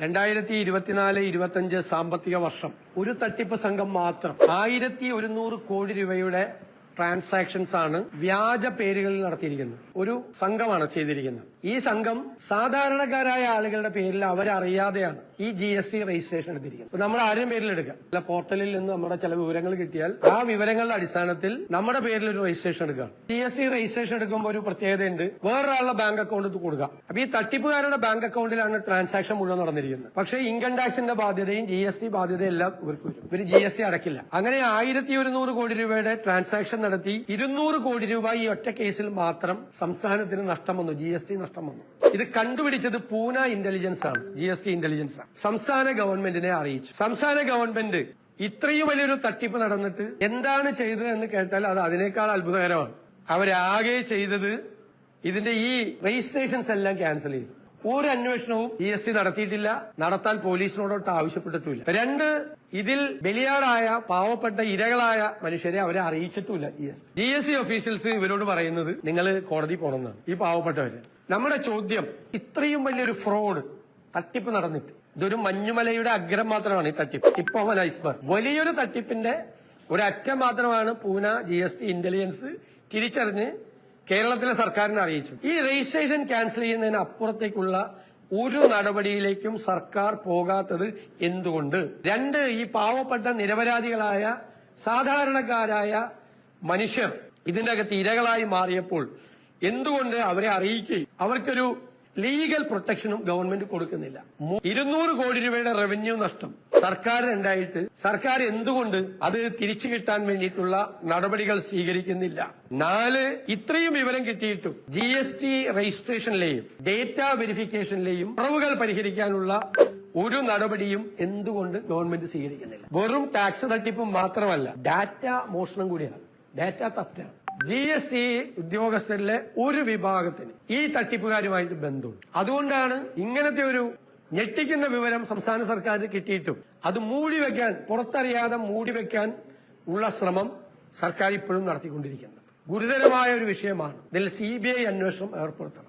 2024-25 സാമ്പത്തിക വർഷം ഒരു തട്ടിപ്പ് സംഘം മാത്രം 1100 കോടി രൂപയുടെ ട്രാൻസാക്ഷൻസ് ആണ് വ്യാജ പേരുകളിൽ നടത്തിയിരിക്കുന്നത്. ഒരു സംഘമാണ് ചെയ്തിരിക്കുന്നത്. ഈ സംഘം സാധാരണക്കാരായ ആളുകളുടെ പേരിൽ അവരറിയാതെയാണ് ഈ GST രജിസ്ട്രേഷൻ എടുത്തിരിക്കുന്നത്. നമ്മൾ ആരും പേരിൽ എടുക്കുക, പോർട്ടലിൽ നിന്ന് നമ്മുടെ ചില വിവരങ്ങൾ കിട്ടിയാൽ ആ വിവരങ്ങളുടെ അടിസ്ഥാനത്തിൽ നമ്മുടെ പേരിൽ ഒരു രജിസ്ട്രേഷൻ എടുക്കുക. GST രജിസ്ട്രേഷൻ എടുക്കുമ്പോൾ ഒരു പ്രത്യേകതയുണ്ട്, വേറൊരാളുടെ ബാങ്ക് അക്കൗണ്ട് കൊടുക്കുക. അപ്പൊ ഈ തട്ടിപ്പുകാരുടെ ബാങ്ക് അക്കൗണ്ടിലാണ് ട്രാൻസാക്ഷൻ മുഴുവൻ നടന്നിരിക്കുന്നത്. പക്ഷേ ഇൻകം ടാക്സിന്റെ ബാധ്യതയും GST ബാധ്യതയും എല്ലാം ഇവർക്ക് വരും. ഇവർ GST അടക്കില്ല. അങ്ങനെ 1100 കോടി രൂപയുടെ ട്രാൻസാക്ഷൻ നടത്തി 200 കോടി രൂപ ഈ ഒറ്റ കേസിൽ മാത്രം സംസ്ഥാനത്തിന് നഷ്ടം വന്നു, GST നഷ്ടം വന്നു. ഇത് കണ്ടുപിടിച്ചത് പൂന ഇന്റലിജൻസ് ആണ്, GST ഇന്റലിജൻസ് ആണ്. സംസ്ഥാന ഗവൺമെന്റിനെ അറിയിച്ചു. സംസ്ഥാന ഗവൺമെന്റ് ഇത്രയും വലിയൊരു തട്ടിപ്പ് നടന്നിട്ട് എന്താണ് ചെയ്തത് എന്ന് കേട്ടാൽ അത് അതിനേക്കാൾ അത്ഭുതകരമാണ്. അവരാകെ ചെയ്തത് ഇതിന്റെ ഈ രജിസ്ട്രേഷൻസ് എല്ലാം ക്യാൻസൽ ചെയ്തു. ഒരു അന്വേഷണവും GST നടത്തിയിട്ടില്ല, നടത്താൻ പോലീസിനോടൊട്ട് ആവശ്യപ്പെട്ടിട്ടില്ല. 2, ഇതിൽ ബലിയാടായ പാവപ്പെട്ട ഇരകളായ മനുഷ്യരെ അവരെ അറിയിച്ചിട്ടുമില്ല GST ഓഫീഷ്യൽസ് ഇവരോട് പറയുന്നത് നിങ്ങൾ കോടതി പോകണമെന്നാണ്. ഈ പാവപ്പെട്ടവര്. നമ്മുടെ ചോദ്യം, ഇത്രയും വലിയൊരു ഫ്രോഡ് തട്ടിപ്പ് നടന്നിട്ട് ഇതൊരു മഞ്ഞുമലയുടെ അഗ്രം മാത്രമാണ് ഈ തട്ടിപ്പ്, ടിപ്പ് ഓഫ് ആൻ ഐസ്ബർഗ്. വലിയൊരു തട്ടിപ്പിന്റെ ഒരറ്റം മാത്രമാണ് പൂന GST ഇന്റലിജൻസ് തിരിച്ചറിഞ്ഞ് കേരളത്തിലെ സർക്കാരിനെ അറിയിച്ചു. ഈ രജിസ്ട്രേഷൻ ക്യാൻസൽ ചെയ്യുന്നതിന് അപ്പുറത്തേക്കുള്ള ഒരു നടപടിയിലേക്കും സർക്കാർ പോകാത്തത് എന്തുകൊണ്ട്? 2, ഈ പാവപ്പെട്ട നിരപരാധികളായ സാധാരണക്കാരായ മനുഷ്യർ ഇതിന്റെ അകത്ത് ഇരകളായി മാറിയപ്പോൾ എന്തുകൊണ്ട് അവരെ അറിയിക്കുകയും അവർക്കൊരു ലീഗൽ പ്രൊട്ടക്ഷനും ഗവൺമെന്റ് കൊടുക്കുന്നില്ല? 200 കോടി രൂപയുടെ റവന്യൂ നഷ്ടം സർക്കാരിനുണ്ടായിട്ട് സർക്കാർ എന്തുകൊണ്ട് അത് തിരിച്ചു കിട്ടാൻ വേണ്ടിയിട്ടുള്ള നടപടികൾ സ്വീകരിക്കുന്നില്ല? 4, ഇത്രയും വിവരം കിട്ടിയിട്ടും GST രജിസ്ട്രേഷനിലെയും ഡേറ്റ വെരിഫിക്കേഷനിലെയും കുറവുകൾ പരിഹരിക്കാനുള്ള ഒരു നടപടിയും എന്തുകൊണ്ട് ഗവൺമെന്റ് സ്വീകരിക്കുന്നില്ല? വെറും ടാക്സ് തട്ടിപ്പും മാത്രമല്ല, ഡാറ്റ മോഷണം കൂടിയാണ്, ഡാറ്റ തഫ്റ്റാണ്. GST ഉദ്യോഗസ്ഥരിലെ ഒരു വിഭാഗത്തിന് ഈ തട്ടിപ്പുകാരുമായിട്ട് ബന്ധമുണ്ട്. അതുകൊണ്ടാണ് ഇങ്ങനത്തെ ഒരു ഞെട്ടിക്കുന്ന വിവരം സംസ്ഥാന സർക്കാരിന് കിട്ടിയിട്ടും അത് മൂടിവെക്കാൻ, പുറത്തറിയാതെ മൂടിവെക്കാൻ ഉള്ള ശ്രമം സർക്കാർ ഇപ്പോഴും നടത്തിക്കൊണ്ടിരിക്കുന്നത്. ഗുരുതരമായ ഒരു വിഷയമാണ്. ഇതിൽ CBI അന്വേഷണം ഏർപ്പെടുത്തണം.